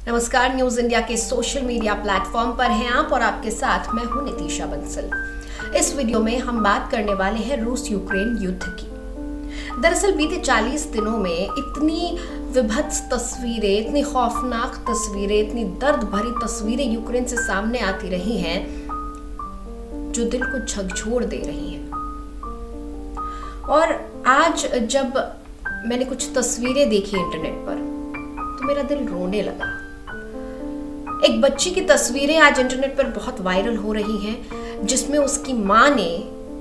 नमस्कार, news India के social media platform पर हैं आप और आपके साथ मैं हूं नितिशा बंसल। इस वीडियो में हम बात करने वाले हैं रूस यूक्रेन युद्ध की। दरअसल बीते 40 दिनों में इतनी विभत्स तस्वीरें, इतनी खौफनाक तस्वीरें, इतनी दर्द भरी तस्वीरें यूक्रेन से सामने आती रही हैं जो दिल को झकझोर दे रही हैं। और आज जब मैंने कुछ तस्वीरें देखी इंटरनेट पर तो मेरा दिल रोने लगा। एक बच्ची की तस्वीरें आज इंटरनेट पर बहुत वायरल हो रही हैं जिसमें उसकी माँ ने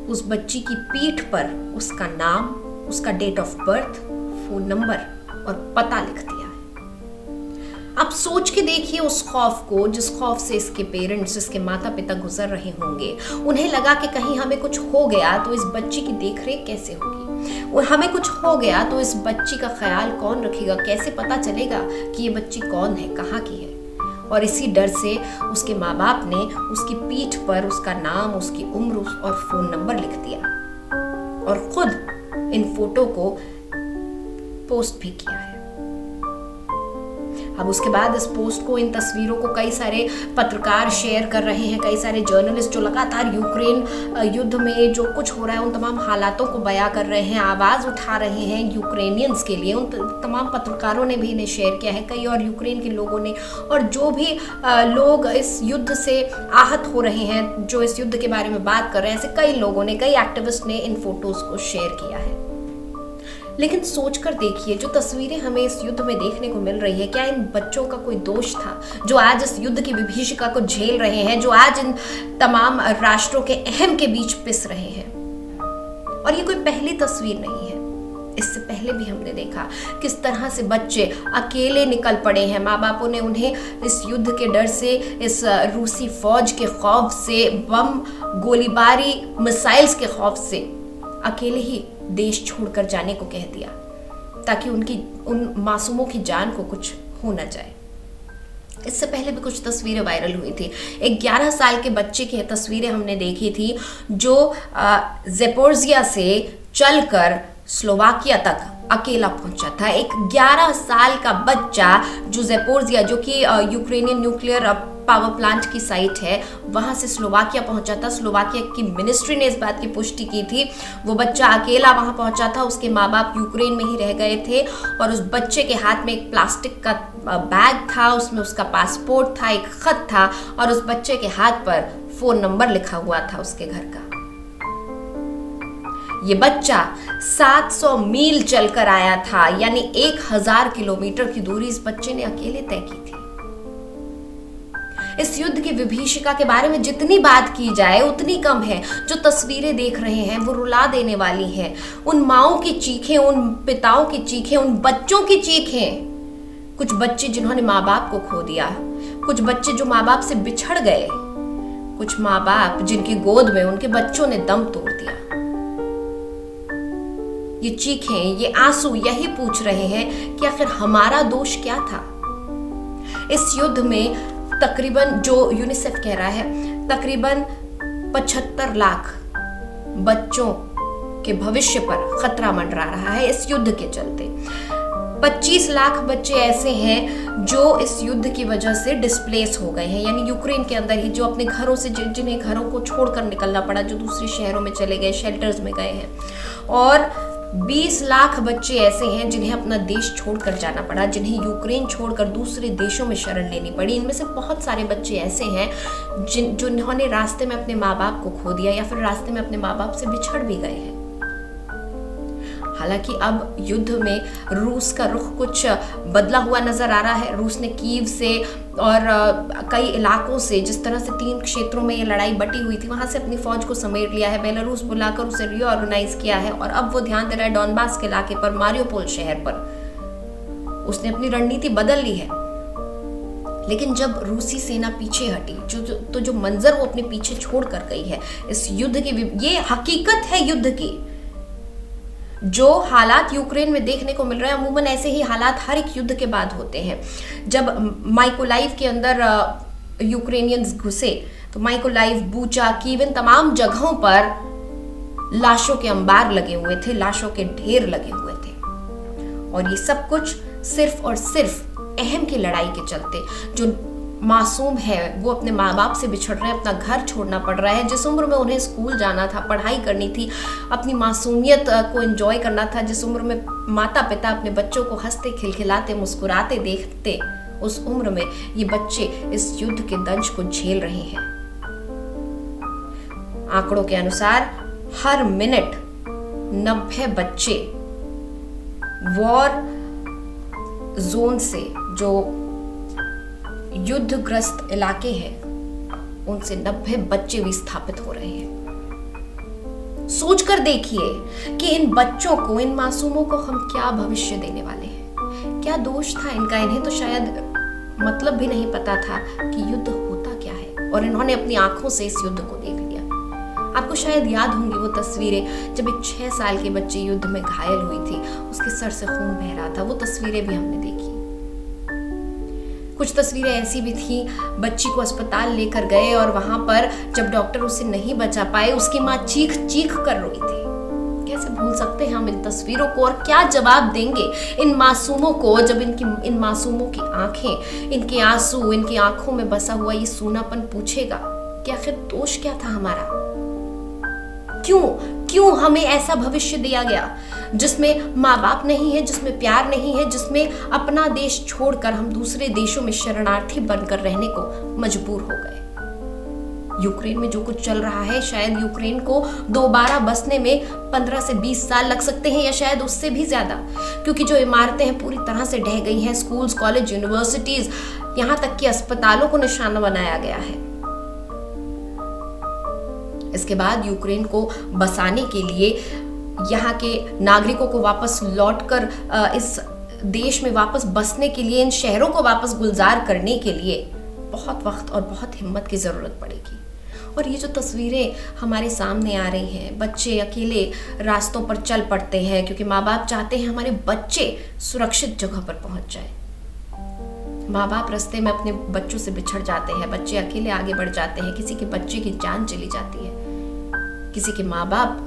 उस बच्ची की पीठ पर उसका नाम, उसका date of birth, phone number और पता लिख दिया है। आप सोच के देखिए उस खौफ को, जिस खौफ से इसके पेरेंट्स, इसके माता पिता गुजर रहे होंगे। उन्हें लगा कि कहीं हमें कुछ हो गया तो इस बच्ची की देखरेख कैसे होगी, और हमें कुछ हो गया तो इस बच्ची का ख्याल कौन रखेगा, कैसे पता चलेगा कि ये बच्ची कौन है, कहाँ की है। और इसी डर से उसके माँ बाप ने उसकी पीठ पर उसका नाम, उसकी उम्र और फोन नंबर लिख दिया और खुद इन फोटो को पोस्ट भी किया है। अब उसके बाद इस पोस्ट को, इन तस्वीरों को कई सारे पत्रकार शेयर कर रहे हैं, कई सारे जर्नलिस्ट जो लगातार यूक्रेन युद्ध में जो कुछ हो रहा है उन तमाम हालातों को बयां कर रहे हैं, आवाज उठा रहे हैं यूक्रेनियंस के लिए। उन तमाम पत्रकारों ने भी इन्हें शेयर किया है, कई और यूक्रेन के लोगों ने, और जो भी लोग इस युद्ध से आहत हो रहे हैं, जो इस युद्ध के बारे में बात कर रहे हैं, ऐसे कई लोगों ने, कई एक्टिविस्ट ने इन फोटोज को शेयर किया है। लेकिन सोचकर देखिए, जो तस्वीरें हमें इस युद्ध में देखने को मिल रही है, क्या इन बच्चों का कोई दोष था जो आज इस युद्ध की विभीषिका को झेल रहे हैं, जो आज इन तमाम राष्ट्रों के अहम के बीच पिस रहे हैं। और ये कोई पहली तस्वीर नहीं है, इससे पहले भी हमने देखा किस तरह से बच्चे अकेले निकल पड़े हैं। माँ बापों ने उन्हें इस युद्ध के डर से, इस रूसी फौज के खौफ से, बम गोलीबारी मिसाइल्स के खौफ से अकेले ही देश छोड़कर जाने को कह दिया ताकि उन मासूमों की जान को कुछ हो ना जाए। इससे पहले भी कुछ तस्वीरें वायरल हुई थी। एक 11 साल के बच्चे की तस्वीरें हमने देखी थी जो ज़ेपोरिज़िया से चलकर स्लोवाकिया तक अकेला पहुंचा था। एक 11 साल का बच्चा जो ज़ेपोरिज़िया, जो कि यूक्रेनियन न्यूक्लियर पावर प्लांट की साइट है, वहां से स्लोवाकिया पहुंचा था। स्लोवाकिया की मिनिस्ट्री ने इस बात की पुष्टि की थी। वो बच्चा अकेला वहां पहुंचा था, उसके माँ बाप यूक्रेन में ही रह गए थे और उस बच्चे के हाथ में एक प्लास्टिक का बैग था, उसमें उसका पासपोर्ट था, एक खत था और उस बच्चे के हाथ पर फोन नंबर लिखा हुआ था उसके घर का। ये बच्चा 700 मील चलकर आया था, यानी 1000 किलोमीटर की दूरी इस बच्चे ने अकेले तय की थी। इस युद्ध की विभीषिका के बारे में जितनी बात की जाए उतनी कम है। जो तस्वीरें देख रहे हैं वो रुला देने वाली हैं। उन माओं की चीखें, उन पिताओं की चीखें, उन बच्चों की चीखें। कुछ बच्चे जिन्होंने माँ बाप को खो दिया, कुछ बच्चे जो माँ बाप से बिछड़ गए, कुछ माँ बाप जिनकी गोद में उनके बच्चों ने दम तोड़ दिया। ये चीखें, ये आंसू यही पूछ रहे हैं कि आखिर हमारा दोष क्या था। इस युद्ध में तकरीबन, जो यूनिसेफ कह रहा है, तकरीबन 75 लाख बच्चों के भविष्य पर खतरा मंडरा रहा है इस युद्ध के चलते। 25 लाख बच्चे ऐसे हैं जो इस युद्ध की वजह से डिस्प्लेस हो गए हैं, यानी यूक्रेन के अंदर ही, जो अपने घरों से, जिन्हें घरों को छोड़कर निकलना पड़ा, जो दूसरे शहरों में चले गए, शेल्टर्स में गए हैं। और 20 लाख बच्चे ऐसे हैं जिन्हें अपना देश छोड़कर जाना पड़ा, जिन्हें यूक्रेन छोड़कर दूसरे देशों में शरण लेनी पड़ी। इनमें से बहुत सारे बच्चे ऐसे हैं जिन्होंने रास्ते में अपने माँ बाप को खो दिया या फिर रास्ते में अपने माँ बाप से बिछड़ भी गए हैं। हालांकि अब युद्ध में रूस का रुख कुछ बदला हुआ नजर आ रहा है। रूस ने कीव से और कई इलाकों से, जिस तरह से 3 क्षेत्रों में ये लड़ाई बटी हुई थी, वहां से अपनी फौज को समेट लिया है। बेलारूस बुलाकर उसे रीऑर्गेनाइज किया है और अब वो ध्यान दे रहा है डॉनबास के इलाके पर, मारियोपोल शहर पर। उसने अपनी रणनीति बदल ली है। लेकिन जब रूसी सेना पीछे हटी, जो मंजर वो अपने पीछे छोड़ कर गई है इस युद्ध की, ये हकीकत है युद्ध की। जो हालात यूक्रेन में देखने को मिल रहे हैं, अमूमन ऐसे ही हालात हर एक युद्ध के बाद होते हैं। जब माइकोलाइव के अंदर यूक्रेनियंस घुसे तो माइकोलाइव, बूचा, कीव, इन तमाम जगहों पर लाशों के अंबार लगे हुए थे, लाशों के ढेर लगे हुए थे। और ये सब कुछ सिर्फ और सिर्फ अहम की लड़ाई के चलते, जो मासूम है वो अपने माँ बाप से बिछड़ रहे हैं, अपना घर छोड़ना पड़ रहा है, जिस उम्र में उन्हें स्कूल जाना था, पढ़ाई करनी थी, अपनी मासूमियत को एंजॉय करना था, जिस उम्र में माता पिता अपने बच्चों को हंसते खिलखिलाते मुस्कुराते देखते, उस उम्र में ये बच्चे इस युद्ध के दंश को झेल रहे हैं। आंकड़ों के अनुसार हर मिनट 90 बच्चे वॉर जोन से, जो युद्धग्रस्त इलाके हैं, उनसे 90 बच्चे विस्थापित हो रहे हैं। सोचकर देखिए कि इन बच्चों को, इन मासूमों को हम क्या भविष्य देने वाले हैं। क्या दोष था इनका? इन्हें तो शायद मतलब भी नहीं पता था कि युद्ध होता क्या है, और इन्होंने अपनी आंखों से इस युद्ध को देख लिया। आपको शायद याद होंगी वो तस्वीरें जब एक 6 साल की बच्ची युद्ध में घायल हुई थी, उसके सर से खून बह रहा था। वो तस्वीरें भी हमने देखी। कुछ तस्वीरें ऐसी भी थी, बच्ची को अस्पताल लेकर गए और वहां पर जब डॉक्टर उसे नहीं बचा पाए, उसकी माँ चीख चीख कर रोई थी। कैसे भूल सकते हैं हम इन तस्वीरों को, और क्या जवाब देंगे इन मासूमों को जब इन मासूमों की आंखें, इनके आंसू, इनकी आंखों में बसा हुआ ये सूनापन पूछेगा कि आखिर दोष क्या था हमारा? क्यों हमें ऐसा भविष्य दिया गया जिसमें माँ बाप नहीं है, जिसमें प्यार नहीं है, जिसमें अपना देश छोड़कर हम दूसरे देशों में शरणार्थी बनकर रहने को मजबूर हो गए। यूक्रेन में जो कुछ चल रहा है, शायद यूक्रेन को दोबारा बसने में 15 से 20 साल लग सकते हैं, या शायद उससे भी ज्यादा, क्योंकि जो इमारतें हैं पूरी तरह से ढह गई हैं। स्कूल्स, कॉलेज, यूनिवर्सिटीज, यहाँ तक कि अस्पतालों को निशाना बनाया गया है। इसके बाद यूक्रेन को बसाने के लिए, यहाँ के नागरिकों को वापस लौटकर इस देश में वापस बसने के लिए, इन शहरों को वापस गुलजार करने के लिए बहुत वक्त और बहुत हिम्मत की ज़रूरत पड़ेगी। और ये जो तस्वीरें हमारे सामने आ रही हैं, बच्चे अकेले रास्तों पर चल पड़ते हैं क्योंकि माँ बाप चाहते हैं हमारे बच्चे सुरक्षित जगह पर पहुँच जाए। माँ बाप रास्ते में अपने बच्चों से बिछड़ जाते हैं, बच्चे अकेले आगे बढ़ जाते हैं, किसी के बच्चे की जान चली जाती है, किसी के माँ बाप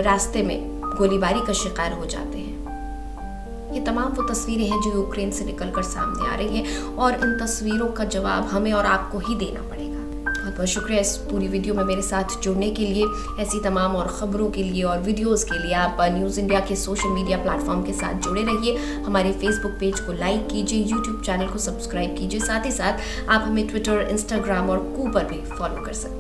रास्ते में गोलीबारी का शिकार हो जाते हैं। ये तमाम वो तस्वीरें हैं जो यूक्रेन से निकलकर सामने आ रही हैं, और इन तस्वीरों का जवाब हमें और आपको ही देना पड़ेगा। बहुत बहुत शुक्रिया इस पूरी वीडियो में मेरे साथ जुड़ने के लिए। ऐसी तमाम और ख़बरों के लिए और वीडियोस के लिए आप न्यूज़ इंडिया के सोशल मीडिया प्लेटफॉर्म के साथ जुड़े रहिए। हमारे फेसबुक पेज को लाइक कीजिए, यूट्यूब चैनल को सब्सक्राइब कीजिए, साथ ही साथ आप हमें ट्विटर, इंस्टाग्राम और कू पर भी फॉलो कर सकते हैं।